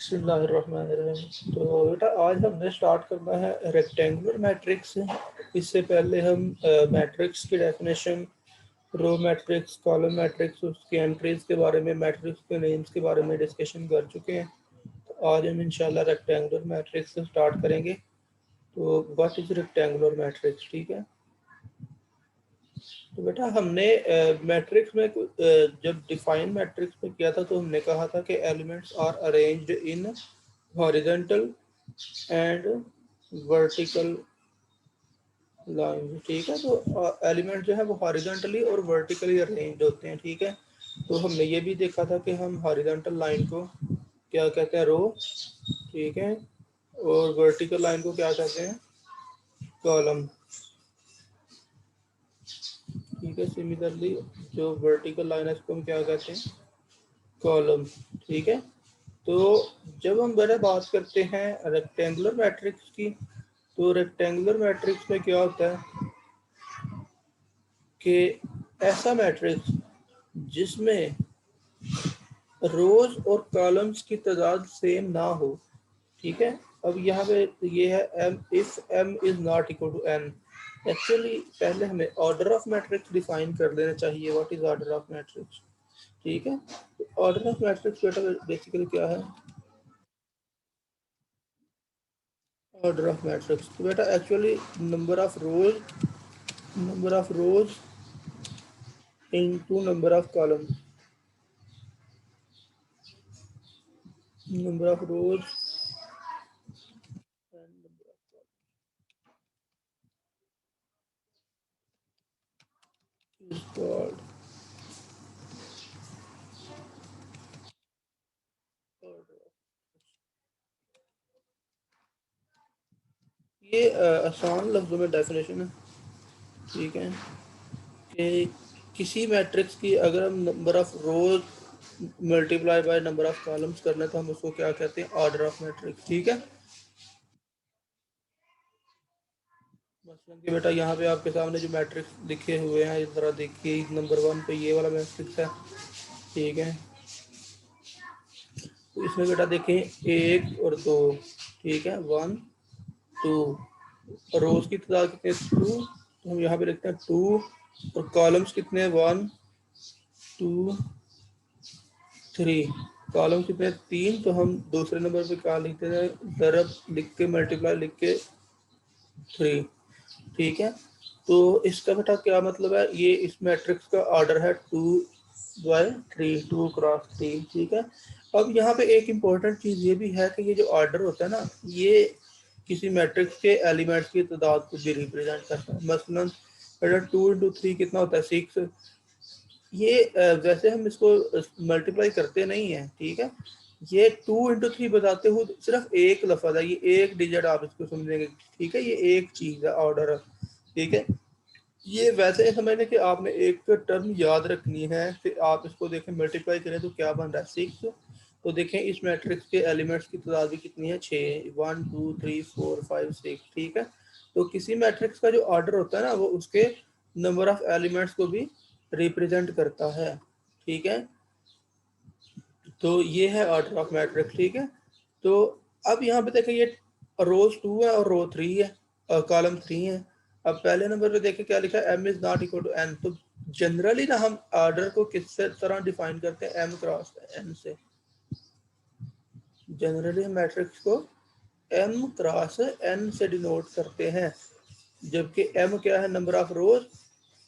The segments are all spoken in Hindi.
बिस्मिल्लाहिर्रहमानिर्रहीम। तो बेटा आज हमने स्टार्ट करना है रेक्टेंगुलर मैट्रिक्स से। इससे पहले हम मैट्रिक्स की definition, row matrix, column matrix, उसकी एंट्रीज के बारे में, मैट्रिक्स के नेम्स के बारे में डिस्कशन कर चुके हैं। तो आज हम इंशाल्लाह रेक्टेंगुलर मैट्रिक्स से स्टार्ट करेंगे। तो व्हाट इज रेक्टेंगुलर मैट्रिक्स, ठीक है। तो बेटा हमने मैट्रिक्स में जब डिफाइन मैट्रिक्स में किया था तो हमने कहा था कि elements are arranged in horizontal and vertical line, ठीक है। तो एलिमेंट जो है वो हॉरिजॉन्टली और वर्टिकली अरेंज्ड होते हैं, ठीक है। तो हमने ये भी देखा था कि हम हॉरिजॉन्टल लाइन को क्या कहते हैं, रो, ठीक है, और वर्टिकल लाइन को क्या कहते हैं, कॉलम, ठीक है। सिमिलरली जो वर्टिकल लाइन है इसको हम क्या कहते हैं, कॉलम, ठीक है। तो जब हम बड़े बात करते हैं रेक्टेंगुलर मैट्रिक्स की, तो रेक्टेंगुलर मैट्रिक्स में क्या होता है कि ऐसा मैट्रिक्स जिसमें रोज और कॉलम्स की तादाद सेम ना हो, ठीक है। अब यहाँ पे ये है m, if m is not equal to n. Actually पहले हमें ऑर्डर ऑफ मैट्रिक्स डिफाइन कर लेना चाहिए। What is order of matrix, ठीक है। ऑर्डर ऑफ मैट्रिक्स बेटा बेसिकली क्या है, ऑर्डर ऑफ मैट्रिक्स तो बेटा actually number of rows into number of column, number of rows and number of column is called order. ये आसान लफ्जों में डेफिनेशन है, ठीक है, कि किसी मैट्रिक्स की अगर हम number of rose multiply by number of columns कर लें तो हम उसको क्या कहते हैं, ऑर्डर ऑफ मैट्रिक्स, ठीक है। मसलन कि बेटा यहाँ पे आपके सामने जो मैट्रिक्स लिखे हुए हैं इस तरह देखिए, नंबर 1 पे ये वाला मैट्रिक्स है, ठीक है। तो इसमें बेटा देखें 1 और 2, ठीक है, 1 2, रोज की तादाद कितने, 2, तो हम यहाँ पे लिखते हैं 2, और कॉलम्स कितने, 1 2 3, कॉलम कितने, 3, तो हम दूसरे नंबर पे क्या लिखते हैं, ज़रब लिख के, मल्टीप्लाई लिख के 3, ठीक है। तो इसका बेटा क्या मतलब है, ये इस मैट्रिक्स का ऑर्डर है 2/3, 2 क्रॉस 3, ठीक है। अब यहाँ पे एक इम्पोर्टेंट चीज़ ये भी है कि ये जो ऑर्डर होता है ना, ये किसी मैट्रिक्स के एलिमेंट्स की तादाद को भी रिप्रेजेंट करता है। मसलन बेटा 2 × 3 कितना होता है, 6। ये वैसे हम इसको मल्टीप्लाई करते नहीं है, ठीक है। ये 2 × 3 बताते हुए सिर्फ एक लफ्ज है, ये एक डिजिट आप इसको समझेंगे, ठीक है। ये एक चीज है, ऑर्डर, ठीक है। ये वैसे समझने कि आपने एक टर्म याद रखनी है कि आप इसको देखें, मल्टीप्लाई करें तो क्या बन रहा है, 6। तो देखें इस मैट्रिक्स के एलिमेंट्स की तादाद भी कितनी है, 6, 1 2 3 4 5 6, ठीक है। तो किसी मैट्रिक्स का जो ऑर्डर होता है ना, वो उसके नंबर ऑफ एलिमेंट्स को भी रिप्रेजेंट करता है, ठीक है। तो ये है ऑर्डर ऑफ मैट्रिक्स, ठीक है। तो अब यहाँ पे देखें, ये रोज 2 है और रो 3 है और कॉलम 3 है। अब पहले नंबर पे देखें क्या लिखा है, m is not equal to n. तो जनरली ना हम ऑर्डर को किस तरह डिफाइन करते हैं, एम क्रॉस एन से। जनरली हम मैट्रिक्स को एम क्रॉस एन से डिनोट करते हैं, जबकि एम क्या है, number of rows,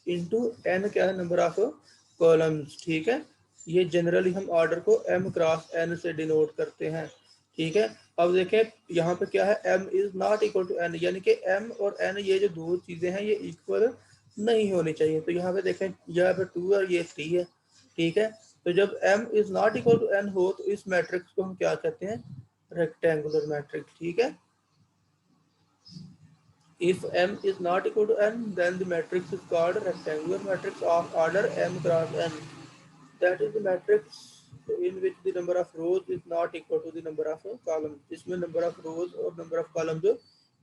into n क्या है, नंबर ऑफ कॉलम्स, ठीक है। ये जनरली हम ऑर्डर को एम क्रॉस एन से डिनोट करते हैं, ठीक है। अब देखें यहाँ पे क्या है, m is not equal to n, यानी कि एम और एन ये जो दो चीजें हैं ये इक्वल नहीं होनी चाहिए। तो यहाँ पे देखें, यहाँ पे 2 और ये 3 है, ठीक है। तो जब m is not equal to n हो तो इस मैट्रिक्स को हम क्या कहते हैं, रेक्टेंगुलर मैट्रिक्स, ठीक है। If m is not equal to n, then the matrix is called rectangular matrix of order m cross n. That is the matrix in which the number of rows is not equal to the number of columns. जिसमें number of rows और number of columns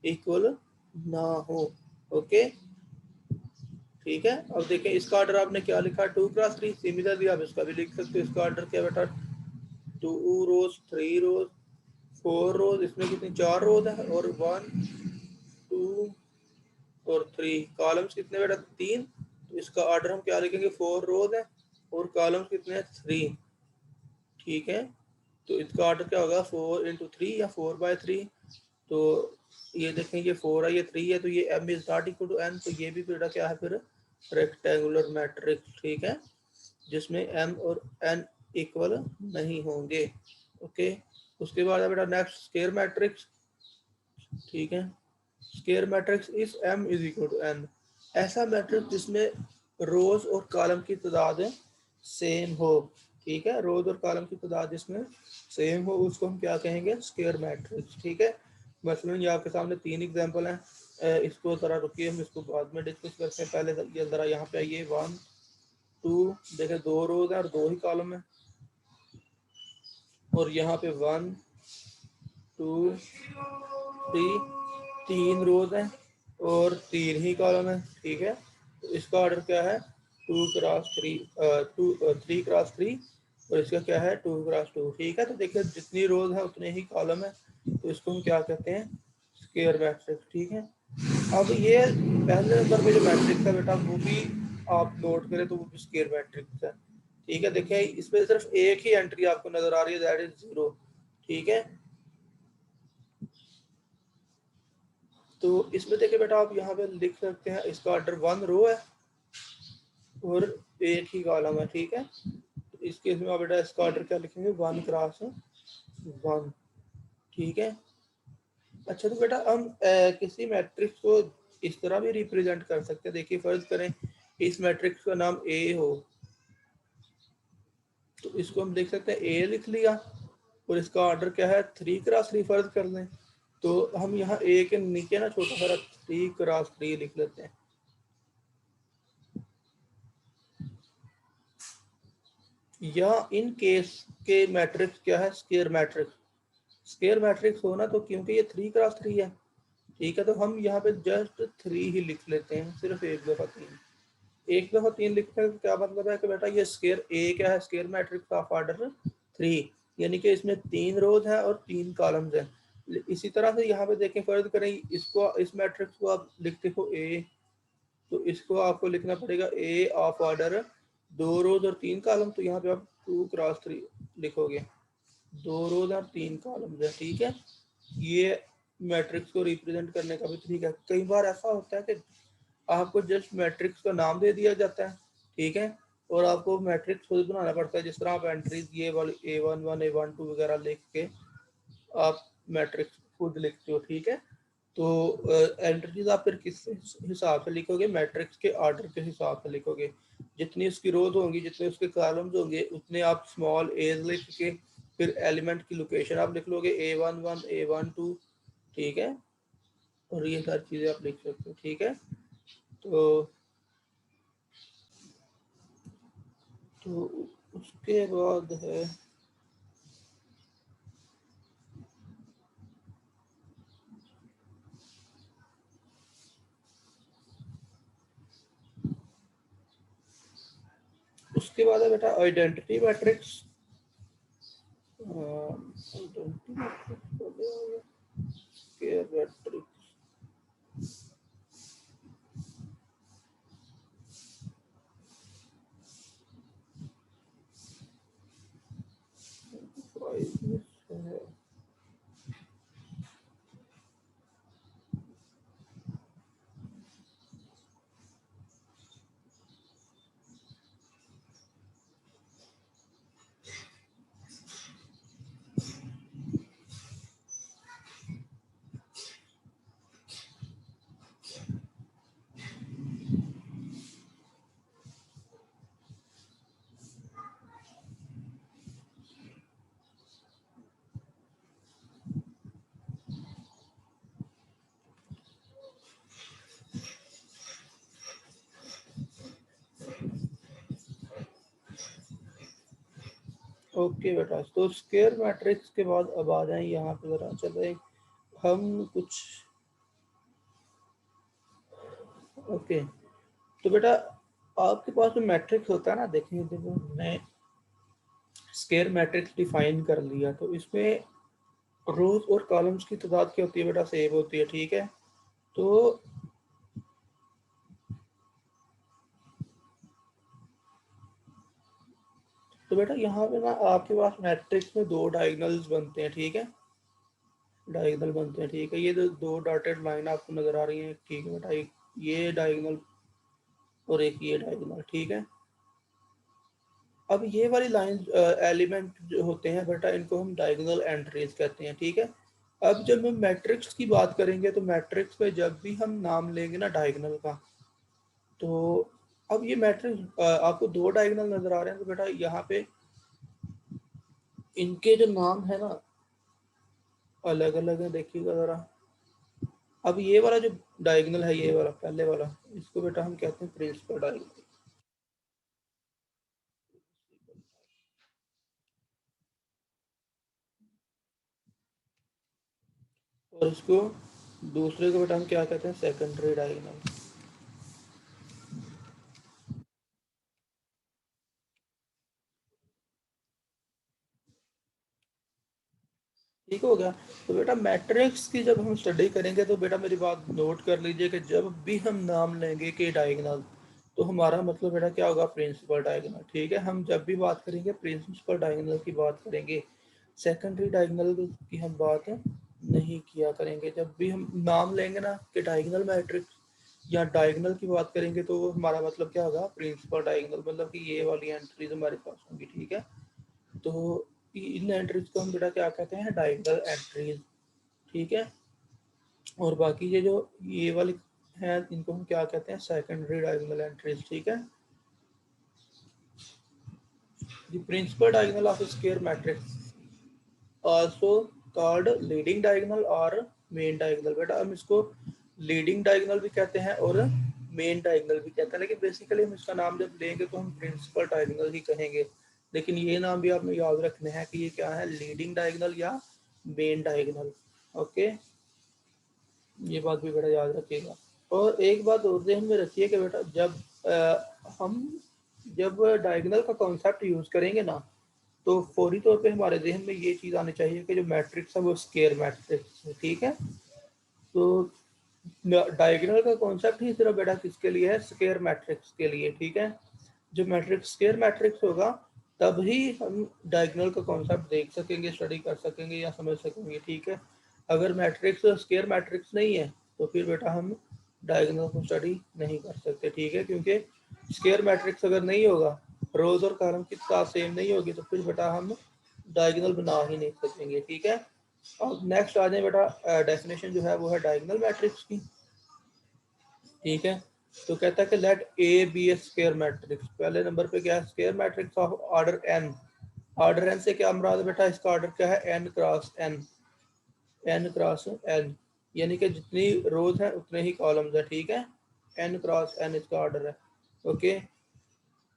equal ना हो, ओके, ठीक है। अब देखें इसका ऑर्डर आपने क्या लिखा, 2 × 3। सिमिलरली आप इसका भी लिख सकते हो, इसका ऑर्डर क्या बेटा, 2 रोज 3 रोज 4 रोज, इसमें कितनी 4 रोज है, और 1 2 और 3 कॉलम्स कितने बेटा 3, तो इसका ऑर्डर हम क्या लिखेंगे 4 रोज है और कॉलम्स कितने हैं 3, ठीक है। तो इसका ऑर्डर क्या होगा 4 इंटू 3 या 4/3। तो ये देखें ये 4 है ये 3 है, तो ये m is not equal to n, तो ये भी बेटा क्या है फिर रेक्टेंगुलर मैट्रिक्स, ठीक है, जिसमें m और n इक्वल नहीं होंगे। ओके, उसके बाद है बेटा नेक्स्ट स्क्वायर मैट्रिक्स, ठीक है। Square matrix is m is equal to n, ऐसा मैट्रिक्स जिसमें रोज और कॉलम की तादाद सेम हो, ठीक है, रोज और कॉलम की तादाद जिसमें सेम हो उसको हम क्या कहेंगे स्क्वायर मैट्रिक्स, ठीक है। मसलन ये आपके सामने 3 एग्जांपल हैं, इसको ज़रा रुकिए हम इसको बाद में डिस्कस करते हैं, पहले ये ज़रा यहाँ पे आइए 1 2 देखें 2 रोज हैं और 2 ही कॉलम है, और यहाँ पे 1 2 3 3 रोज हैं और 3 ही कॉलम है, ठीक है। तो इसका ऑर्डर क्या है 2 क्रॉस 3 3 क्रॉस 3, और इसका क्या है 2 क्रॉस 2, ठीक है। तो देखिए जितनी रोज है उतने ही कॉलम है, तो इसको हम क्या कहते हैं स्क्वायर मैट्रिक्स, ठीक है। अब ये पहले नंबर पे जो मैट्रिक्स है बेटा वो भी आप नोट करें तो वो भी स्क्वायर मैट्रिक्स है, ठीक है। देखिए इसमें सिर्फ एक ही एंट्री आपको नजर आ रही है, दैट इज 0, ठीक है। तो इसमें देखिए बेटा आप यहाँ पे लिख सकते हैं इसका ऑर्डर 1 रो है और एक ही कॉलम है, ठीक है। तो इस केस में आप बेटा इसका ऑर्डर क्या लिखेंगे 1 क्रॉस 1, ठीक है। अच्छा तो बेटा हम किसी मैट्रिक्स को इस तरह भी रिप्रेजेंट कर सकते हैं, देखिए फर्ज करें इस मैट्रिक्स का नाम ए हो, तो इसको हम देख सकते हैं ए लिख लिया और इसका ऑर्डर क्या है 3 क्रॉस 3 फर्ज कर लें, तो हम यहाँ ए के नीचे ना छोटा सा 3 क्रॉस 3 लिख लेते हैं। या इन केस के मैट्रिक्स क्या है स्क्वायर मैट्रिक्स, स्क्वायर मैट्रिक्स होना तो क्योंकि ये 3 क्रॉस 3 है, ठीक है, तो हम यहाँ पे जस्ट 3 ही लिख लेते हैं, सिर्फ एक दफा 3, एक दफा 3 लिखने का क्या मतलब है कि बेटा ये स्क्वायर ए क्या है स्क्वायर मैट्रिक्स ऑफ ऑर्डर 3, यानी कि इसमें 3 रोज है और 3 कॉलम्स हैं। इसी तरह से यहाँ पे देखें फर्ज करें इसको इस मैट्रिक्स को आप लिखते हो ए, तो इसको आपको लिखना पड़ेगा ए ऑफ ऑर्डर 2 रोज और 3 कॉलम, तो यहाँ पे आप 2 क्रॉस 3 लिखोगे, 2 रोज और 3 कॉलम है, ठीक है। ये मैट्रिक्स को रिप्रेजेंट करने का भी तरीका है। कई बार ऐसा होता है कि आपको जस्ट मैट्रिक्स का नाम दे दिया जाता है, ठीक है, और आपको मैट्रिक्स खुद बनाना पड़ता है, जिस तरह आप एंट्रीज ये वाली A11 A12 वगैरह लिख के आप मैट्रिक्स खुद लिखते हो, ठीक है। तो एंट्रीज आप फिर किस हिसाब से लिखोगे मैट्रिक्स के ऑर्डर के हिसाब से लिखोगे, जितनी उसकी रोज होंगी जितने उसके कॉलम्स होंगे उतने आप स्मॉल एज लिख के फिर एलिमेंट की लोकेशन आप लिख लोगे A11 A12, ठीक है, और ये सारी चीज़ें आप लिख सकते हो, ठीक है। तो उसके बाद है उसके बाद है बेटा आइडेंटिटी मैट्रिक्स, आइडेंटिटी मैट्रिक्स है। ओके बेटा, तो स्क्वायर मैट्रिक्स के बाद अब आ जाए यहाँ पे जरा चले हम कुछ। ओके, तो बेटा आपके पास जो मैट्रिक्स होता है ना, देखिए देखो हमने स्क्वायर मैट्रिक्स डिफाइन कर लिया, तो इसमें रोज और कॉलम्स की तादाद क्या होती है बेटा, सेम होती है, ठीक है। तो बेटा यहाँ पे ना आपके पास मैट्रिक्स में दो डायगोनल्स बनते हैं, ठीक है, डायगोनल बनते हैं, ठीक है। ये दो डॉटेड लाइन आपको नजर आ रही है, ठीक है बेटा, एक ये डायगोनल और एक ये डायगोनल, ठीक है। अब ये वाली लाइन एलिमेंट जो होते हैं बेटा, इनको हम डायगोनल एंट्रीज कहते हैं, ठीक है। अब जब हम मैट्रिक्स की बात करेंगे तो मैट्रिक्स पे जब भी हम नाम लेंगे ना डायगोनल का, तो अब ये मैट्रिक्स आपको दो डायगोनल नजर आ रहे हैं, तो बेटा यहाँ पे इनके जो नाम है ना अलग अलग है, देखिएगा जरा। अब ये वाला जो डायगोनल है, ये वाला पहले वाला, इसको बेटा हम कहते हैं प्रिंसिपल डायगोनल, और इसको दूसरे को बेटा हम क्या कहते हैं, सेकेंडरी डायगोनल। ठीक हो गया। तो बेटा मैट्रिक्स की जब हम स्टडी करेंगे तो बेटा मेरी बात नोट कर लीजिए कि जब भी हम नाम लेंगे कि डायगोनल, तो हमारा मतलब बेटा क्या होगा, प्रिंसिपल डायगोनल, ठीक है। हम जब भी बात करेंगे प्रिंसिपल डायगोनल की बात करेंगे, सेकेंडरी डायगोनल की हम बात नहीं किया करेंगे। जब भी हम नाम लेंगे ना कि डायगोनल मैट्रिक्स या डायगोनल की बात करेंगे, तो हमारा मतलब क्या होगा, प्रिंसिपल डायगोनल, मतलब कि ये वाली एंट्रीज हमारे पास होंगी, ठीक है। तो इन एंट्रीज को हम बेटा क्या कहते हैं, डायगोनल एंट्रीज, ठीक है। और बाकी ये वाली हैं, इनको हम क्या कहते हैं, सेकेंडरी डायगोनल एंट्रीज, ठीक है। The principal diagonal of square matrix also called leading diagonal और मेन डायगोनल। बेटा हम इसको लीडिंग डायगोनल भी कहते हैं और मेन डायगोनल भी कहते हैं, लेकिन बेसिकली हम इसका नाम जब लेंगे तो हम प्रिंसिपल डायगोनल ही कहेंगे। लेकिन ये नाम भी आपने याद रखने हैं कि ये क्या है, लीडिंग डायगोनल या मेन डायगोनल, ओके। ये बात भी बेटा याद रखिएगा। और एक बात और ध्यान में रखिए कि बेटा हम जब डायगोनल का कॉन्सेप्ट यूज करेंगे ना, तो फौरी तौर पे हमारे जहन में ये चीज़ आनी चाहिए कि जो मैट्रिक्स है वो स्केयर मैट्रिक्स है, ठीक है। तो डायगोनल का कॉन्सेप्ट ही सिर्फ बेटा किसके लिए है, स्केयर मैट्रिक्स के लिए, ठीक है। जो मैट्रिक्स स्केयर मैट्रिक्स होगा तब ही हम डायगोनल का कॉन्सेप्ट देख सकेंगे, स्टडी कर सकेंगे या समझ सकेंगे, ठीक है। अगर मैट्रिक्स स्केयर मैट्रिक्स नहीं है तो फिर बेटा हम डायगोनल को स्टडी नहीं कर सकते, ठीक है। क्योंकि स्केयर मैट्रिक्स अगर नहीं होगा, रोज और कॉलम की तादाद सेम नहीं होगी, तो फिर बेटा हम डायगोनल बना ही नहीं सकेंगे, ठीक है। अब नेक्स्ट आ जाए बेटा, डेफिनेशन जो है वो है डायगोनल मैट्रिक्स की, ठीक है। तो कहता है कि let A B a square matrix, पहले नंबर पे क्या है, square matrix of order n. Order n से क्या मुराद है बेटा, इसका ऑर्डर क्या है, n cross n, n cross n, यानी कि जितनी रोज है उतने ही कॉलम्स है, ठीक है। एन क्रॉस एन इसका ऑर्डर है, ओके।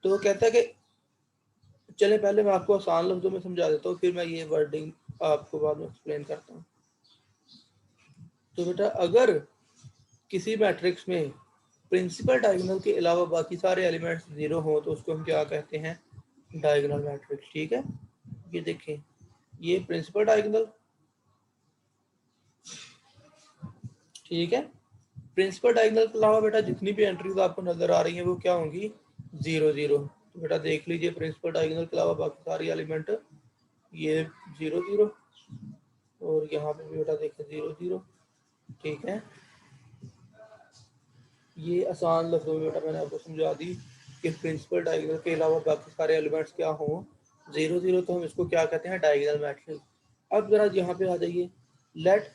तो कहता है कि चले पहले मैं आपको आसान लफ्जों में समझा देता हूँ, फिर मैं ये वर्डिंग आपको बाद में एक्सप्लेन करता हूँ। तो बेटा अगर किसी मैट्रिक्स में प्रिंसिपल डायगोनल के अलावा बाकी सारे एलिमेंट्स जीरो हो तो उसको हम क्या कहते हैं, डायगोनल मैट्रिक्स, ठीक है। ये देखें, ये प्रिंसिपल डायगोनल, ठीक है। प्रिंसिपल डायगोनल के अलावा बेटा जितनी भी एंट्रीज आपको नजर आ रही हैं वो क्या होंगी, जीरो जीरो। तो बेटा देख लीजिए, प्रिंसिपल डायगोनल के अलावा बाकी सारी एलिमेंट ये जीरो जीरो, और यहाँ पे भी बेटा देखें जीरो जीरो, ठीक है। ये आसान लफ्जों में बेटा मैंने आपको समझा दी कि प्रिंसिपल डायगोनल के अलावा बाकी सारे एलिमेंट्स क्या हों, जीरो जीरो, तो हम इसको क्या कहते हैं, डायगोनल मैट्रिक्स। अब जरा यहाँ पे आ जाइए, let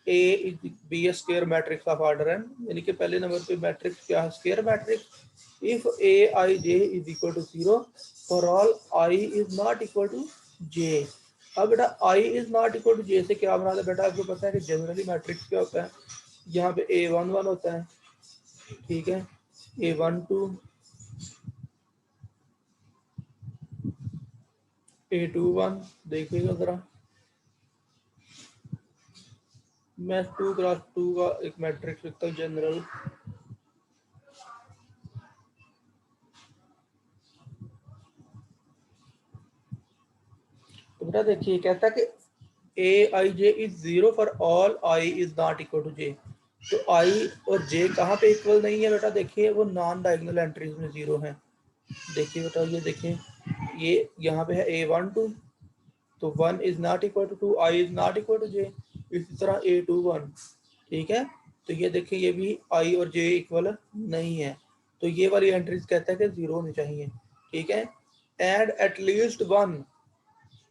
A is B a square matrix of order N, यानी कि पहले नंबर पे मैट्रिक्स क्या है, square matrix. If A I J is equal to zero for all I is not equal to J. अब बेटा I is not equal to J से क्या बना है बेटा, आपको पता है कि जनरली मैट्रिक्स क्या होता है, यहाँ पे ए वन वन होता है, ठीक है, A one two, A two one, देखिएगा जरा, मैं टू क्रॉस टू का एक मैट्रिक्स लिखता हूँ जनरल। तो बेटा देखिए कहता है कि A I J is zero for all I is not equal to J. तो आई और जे कहाँ पे इक्वल नहीं है बेटा, देखिए वो नॉन डायगोनल एंट्रीज में जीरो है। देखिए बेटा ये देखिए, ये यहाँ पे है A12, तो 1 is not equal to 2, I is not equal to J. इसी तरह A21, ठीक है। तो ये देखिए ये भी आई और जे इक्वल नहीं है, तो ये वाली एंट्रीज कहता है कि जीरो होनी चाहिए, ठीक है। And at least one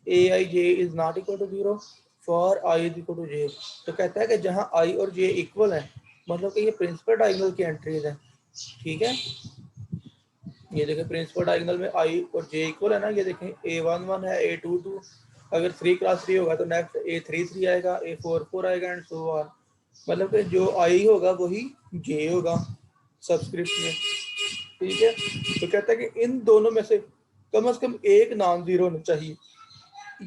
A I J is not equal to zero for I is equal to J. तो कहता है कि जहाँ आई और जे इक्वल है, मतलब कि ये प्रिंसिपल डायगोनल की एंट्रीज है, ठीक है। ये देखें प्रिंसिपल डायगोनल में आई और जे इक्वल है ना, ये देखें A11 है, A22, अगर 3 क्रॉस 3 होगा तो नेक्स्ट A33 आएगा, A44 आएगा एंड सो ऑन। मतलब कि जो आई होगा वही जे होगा सब्सक्रिप्ट में, ठीक है। तो कहता है कि इन दोनों में से कम एक नॉन जीरो होना चाहिए।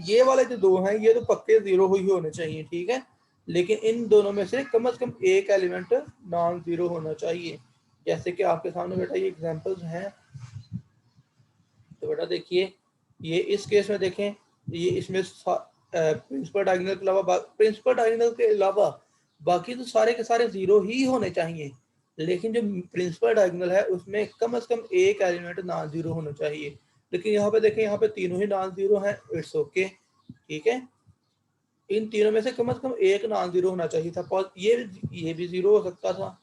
ये वाले जो दो हैं ये तो पक्के जीरो ही होने चाहिए, ठीक है। लेकिन इन दोनों में से कम एक एलिमेंट नॉन जीरो होना चाहिए। जैसे कि आपके सामने बेटा ये एग्जांपल्स हैं, तो बेटा देखिए ये इस केस में देखें, ये इसमें प्रिंसिपल डायगोनल के अलावा प्रिंसिपल डायगोनल के अलावा बाकी तो सारे के सारे जीरो ही होने चाहिए, लेकिन जो प्रिंसिपल डायगोनल है उसमें कम से कम एक एलिमेंट नॉन जीरो होना चाहिए। लेकिन यहाँ पे देखें, यहाँ पे तीनों ही नॉन जीरो हैं, इट्स ओके, ठीक है। इन तीनों में से कम एक नॉन जीरो होना चाहिए था। ये भी जीरो हो सकता था,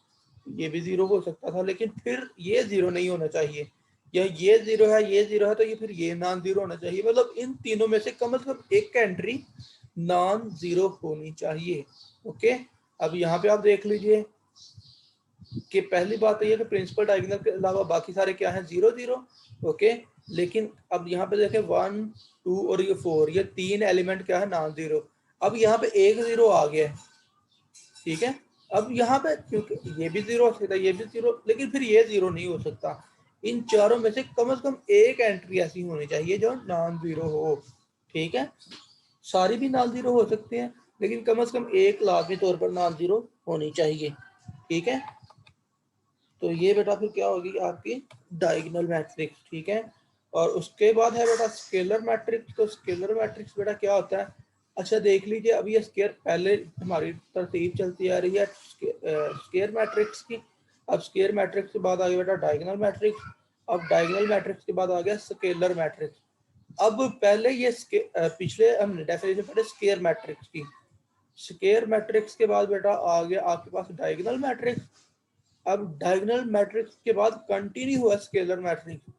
ये भी जीरो हो सकता था, लेकिन फिर ये जीरो नहीं होना चाहिए। या ये जीरो है, ये जीरो है, तो ये फिर ये नॉन जीरो होना चाहिए। मतलब इन तीनों में से कम एक एंट्री नॉन जीरो होनी चाहिए, ओके। अब यहाँ पे आप देख लीजिए कि पहली बात तो ये कि प्रिंसिपल डायगोनल के अलावा बाकी सारे क्या हैं, जीरो जीरो, ओके। लेकिन अब यहाँ पे देखें 1 2 और ये 4, ये तीन एलिमेंट क्या है, नॉन जीरो। अब यहाँ पे एक जीरो आ गया है, ठीक है। अब यहाँ पे क्योंकि ये भी जीरो हो सकता है, ये भी जीरो, लेकिन फिर ये जीरो नहीं हो सकता। इन चारों में से कम एक एंट्री ऐसी होनी चाहिए जो नॉन जीरो हो, ठीक है। सारी भी नॉन जीरो हो सकते हैं, लेकिन कम से कम एक लाजमी तौर पर नॉन जीरो होनी चाहिए, ठीक है। तो ये बेटा फिर क्या होगी आपकी डायगोनल मैट्रिक्स, ठीक है। और उसके बाद है बेटा स्केलर मैट्रिक्स। तो स्केलर मैट्रिक्स बेटा क्या होता है, अच्छा देख लीजिए, अभी ये स्केयर पहले हमारी तरतीब चलती आ रही है स्केयर मैट्रिक्स की। अब स्केयर मैट्रिक्स के बाद आ गया बेटा डायगोनल मैट्रिक्स, अब डायगोनल मैट्रिक्स के बाद आ गया स्केलर मैट्रिक्स। अब पहले ये पिछले हमने डेफिनेशन पढ़े स्केयर मैट्रिक्स की। स्केयर मैट्रिक्स के बाद बेटा आ गया आपके पास डायगोनल मैट्रिक्स। अब डायगोनल मैट्रिक्स के बाद कंटिन्यू हुआ स्केलर मैट्रिक्स।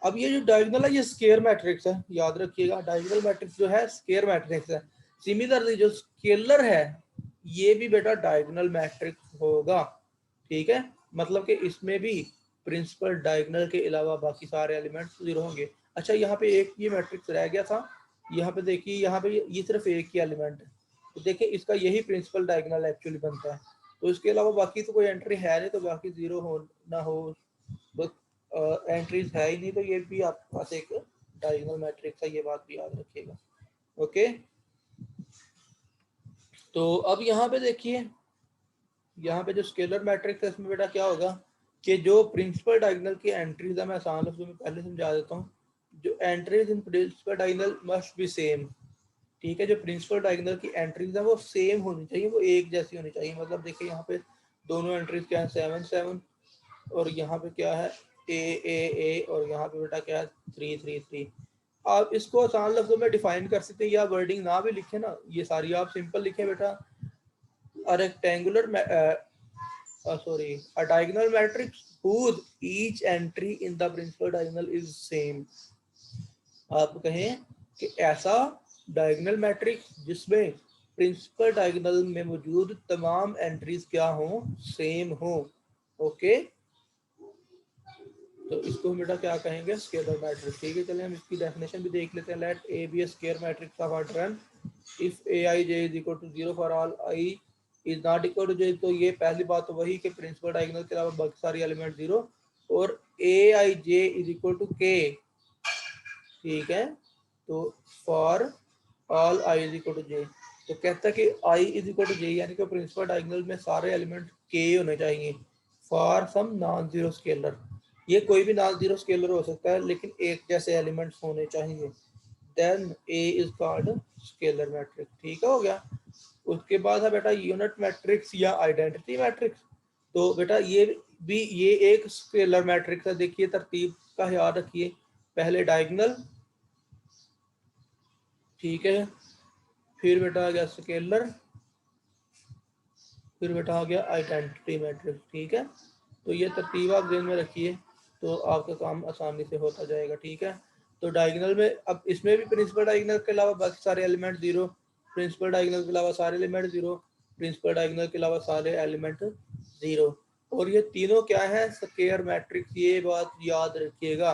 अब ये जो डायगोनल है ये स्केयर मैट्रिक्स है, याद रखिएगा, डायगोनल मैट्रिक्स जो है स्केयर मैट्रिक्स है। सिमिलरली जो स्केलर है ये भी बेटा डायगोनल मैट्रिक्स होगा, ठीक है। मतलब कि इसमें भी प्रिंसिपल डायगोनल के अलावा बाकी सारे एलिमेंट्स जीरो होंगे। अच्छा यहाँ पे एक ये मैट्रिक्स रह गया था, यहाँ पे देखिए, यहाँ पे ये सिर्फ एक ही एलिमेंट है, तो देखिए इसका यही प्रिंसिपल डायगोनल एक्चुअली बनता है। तो इसके अलावा बाकी तो कोई एंट्री है नहीं, तो बाकी जीरो हो ना हो, बस एंट्रीज है ही नहीं, तो ये भी आपके पास एक डायगोनल मैट्रिक्स है, ये बात भी याद रखिएगा, ओके। तो अब यहाँ पे देखिए, यहाँ पे जो स्केलर मैट्रिक्स है इसमें बेटा क्या होगा कि जो प्रिंसिपल डायगोनल की एंट्रीज है, मैं आसान लफ्ज़ों में पहले समझा देता हूँ। जो entries in principle diagonal must be same, ठीक है। जो प्रिंसिपल डायगोनल की एंट्रीज है वो सेम होनी चाहिए, वो एक जैसी होनी चाहिए। मतलब देखिए यहाँ पे दोनों एंट्रीज क्या है, 7 7, और यहाँ पे क्या है ए, और यहाँ पे बेटा क्या है 3 3 3। आप इसको आसान लफ्जों में डिफाइन कर सकते हैं, या वर्डिंग ना भी लिखे ना, ये सारी आप सिंपल लिखे बेटा, a rectangular a diagonal matrix whose each entry in the principal diagonal is same। आप कहें कि ऐसा डायगोनल मैट्रिक्स जिसमें प्रिंसिपल डायगोनल में मौजूद तमाम एंट्रीज क्या हो, सेम हो, ओके। तो इसको हम बेटा क्या कहेंगे, स्केलर मैट्रिक्स, ठीक है। चलिए हम इसकी डेफिनेशन भी देख लेते हैं। Let A B a scalar matrix of order n if A I J is equal to 0 for all I is not equal to J. तो ये पहली बात तो वही कि प्रिंसिपल डायगोनल के अलावा बाकी सारी एलिमेंट जीरो, और A I J is equal to K, ठीक है। तो for all I is equal to J, तो कहता है कि I is equal to J, यानी कि प्रिंसिपल डायगोनल में सारे एलिमेंट के होने चाहिए for some non zero scalar. ये कोई भी नॉन जीरो स्केलर हो सकता है, लेकिन एक जैसे एलिमेंट्स होने चाहिए। Then A is called scalar matrix. ठीक है, हो गया। उसके बाद है बेटा यूनिट मैट्रिक्स या आइडेंटिटी मैट्रिक्स। तो बेटा ये एक स्केलर मैट्रिक्स है। देखिए तरतीब का याद रखिए, पहले डायगोनल, ठीक है, फिर बेटा आ गया स्केलर, फिर बेटा आ गया आइडेंटिटी मैट्रिक्स। ठीक है, तो ये तरतीब आप ध्यान में रखिए तो आपका काम आसानी से होता जाएगा। ठीक है, तो डायगोनल में अब इसमें भी प्रिंसिपल डायगोनल के अलावा बाकी सारे एलिमेंट जीरो, प्रिंसिपल डायगोनल के अलावा सारे एलिमेंट जीरो, प्रिंसिपल डायगोनल के अलावा सारे एलिमेंट जीरो। और ये तीनों क्या है, स्क्वायर मैट्रिक्स, ये बात याद रखिएगा।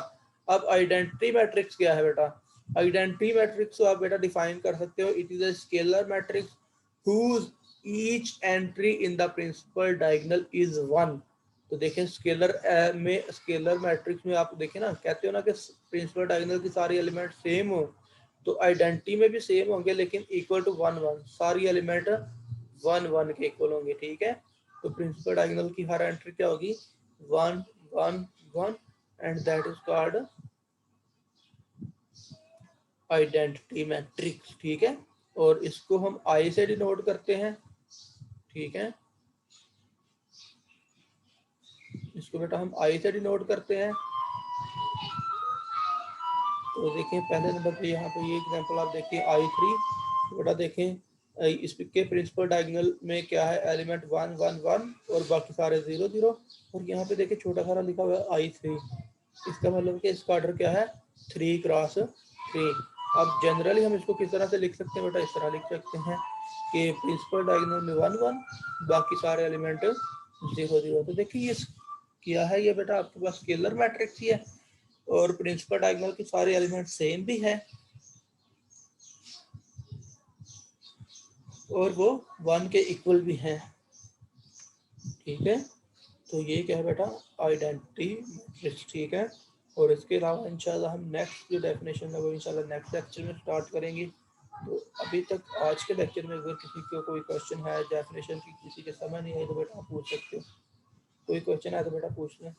अब आइडेंटिटी मैट्रिक्स क्या है बेटा, आइडेंटिटी मैट्रिक्स को आप बेटा डिफाइन कर सकते हो, it is a scalar matrix whose each entry in the principal diagonal is one. तो देखें स्केलर में, स्केलर मैट्रिक्स में आप देखें ना, कहते हो ना कि प्रिंसिपल डायगोनल की सारी एलिमेंट सेम हो, तो आइडेंटिटी में भी सेम होंगे लेकिन इक्वल टू वन वन, सारी एलिमेंट वन वन के इक्वल होंगे। ठीक है, तो प्रिंसिपल डायगोनल की हर एंट्री क्या होगी, one one one, and that is called identity matrix. ठीक है, और इसको हम आई से डिनोट करते हैं। ठीक है, इसको बेटा हम आई से डिनोट करते हैं। तो देखें पहले नंबर पे यहाँ पे ये एग्जांपल आप देखिए I3, बेटा देखें इसके प्रिंसिपल डायगोनल में क्या है, एलिमेंट वन वन वन और बाकी सारे जीरो जीरो, और यहाँ पे देखिए छोटा सारा लिखा हुआ है I3, इसका मतलब कि इसका ऑर्डर क्या है, 3x3। अब जनरली हम इसको किस तरह से लिख सकते हैं बेटा, इस तरह लिख सकते हैं कि प्रिंसिपल डायगोनल में वन वन, बाकी सारे एलिमेंट जीरो जीरो। तो देखिए ये क्या है, ये बेटा आपके पास स्केलर मैट्रिक्स ही है और प्रिंसिपल डायगोनल के सारे एलिमेंट सेम भी है और वो वन के इक्वल भी हैं। ठीक है, तो ये क्या है बेटा, आइडेंटिटी मैट्रिक्स। ठीक है, और इसके अलावा इंशाल्लाह हम नेक्स्ट जो डेफिनेशन है वो इंशाल्लाह नेक्स्ट लेक्चर में स्टार्ट करेंगे। तो अभी तक आज के लेक्चर में अगर किसी को कोई क्वेश्चन है डेफिनेशन की, किसी के समझ नहीं आई तो बेटा आप पूछ सकते हो, कोई क्वेश्चन है तो बेटा पूछ लें।